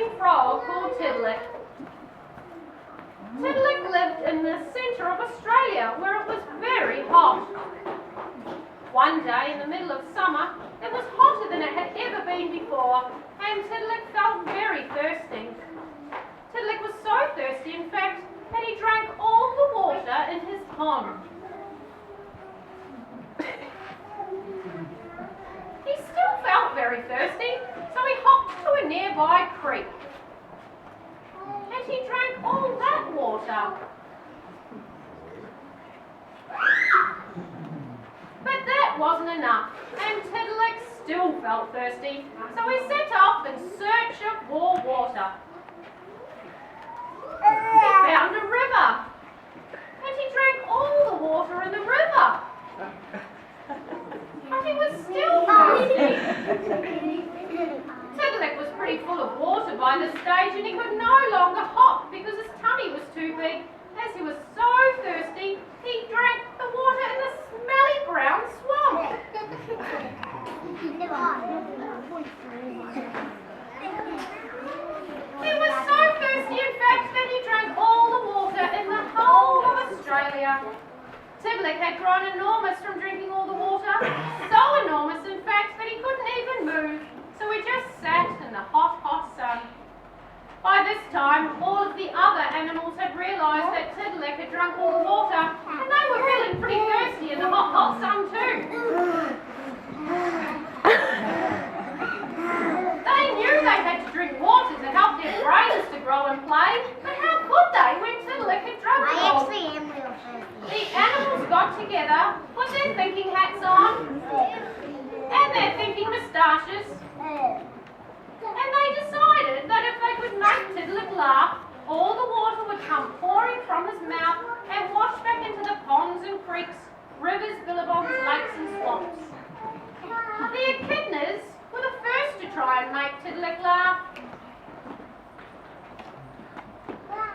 living frog called Tiddilick. Tiddilick lived in the centre of Australia where it was very hot. One day in the middle of summer, it was hotter than it had ever been before, and Tiddilick felt very thirsty. Tiddilick was so thirsty, in fact, that he drank all the water in his pond. He still felt very thirsty, so he hopped to a nearby creek. And he drank all that water. But that wasn't enough, and Tiddilick still felt thirsty, so he set off in search of more water. He found a river, and he drank all the water in the river. But he was still thirsty. Tiddilick was pretty full of water by this stage, and he could no longer hop because his tummy was too big. As he was so thirsty, he drank the water in the smelly brown swamp. He was so thirsty, in fact, that he drank all the water in the whole of Australia. Tiddilick had grown enormous from drinking all the water, so enormous, in fact, that he couldn't even move, so he just sat in the hot, hot sun. By this time, all of the other animals had realised that Tiddilick had drunk all the water, and they were feeling pretty thirsty in the hot, hot sun too. They knew they had to drink water to help their brains to grow and play, but how could they when Tiddilick had drunk it all? The animals got together, put their thinking hats on, and their thinking moustaches, and they decided that if they could make Tiddilick laugh, all the water would come pouring from his mouth and wash back into the ponds and creeks, rivers, billabongs, lakes and swamps. The echidnas were the first to try and make Tiddilick laugh.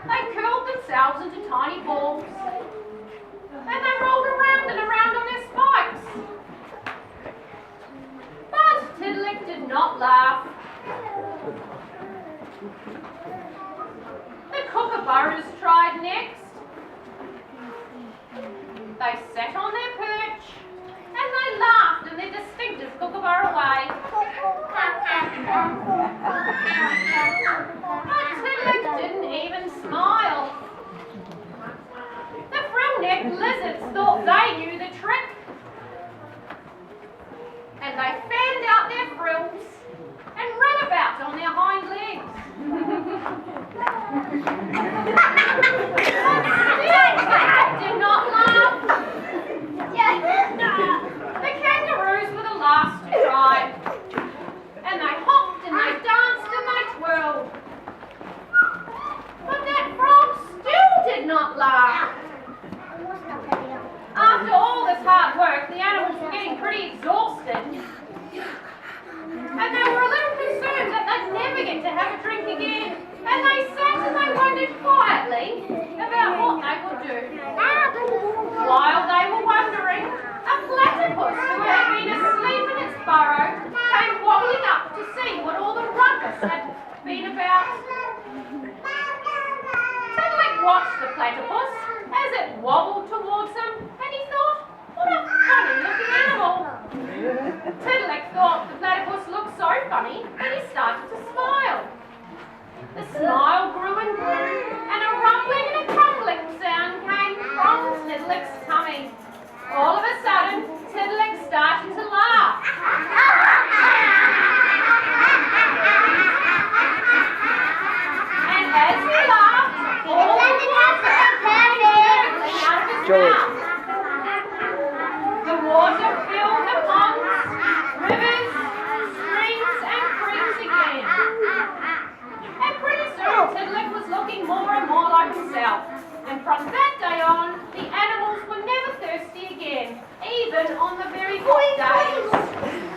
They curled themselves into tiny balls, and they rolled around and around on their spikes. But Tiddilick did not laugh. The kookaburras tried next. They sat on their perch and they laughed in their distinctive kookaburra way. But Tiddilick didn't even smile. The frill-necked lizards thought they knew the trick, and they fanned out their frills and ran about on their hind legs. Still, did not laugh. The kangaroos were the last to try, and they hopped and they danced and they twirled. But that frog still did not laugh. After all this hard work, the animals were getting pretty exhausted. And they were a little concerned that they'd never get to have a drink again. And they sat and they wondered quietly about what they could do. While they were wondering, a platypus who had been asleep in its burrow came wobbling up to see what all the ruckus had been about. Tiddilick watched the platypus as it wobbled towards him, and he thought, what a funny-looking animal. Tiddilick thought the platypus looked so funny that he started to smile. The smile grew and grew, and a rumbling and a crumbling sound came from Tiddilick's tummy. All of a sudden, Tiddilick started to laugh. And as he laughed, all the water came gurgling out of his mouth. The water filled the ponds, rivers, streams, and creeks again. And pretty soon, Tiddilick was looking more and more like himself. And from that day on, the animals were never thirsty again, even on the very hot days.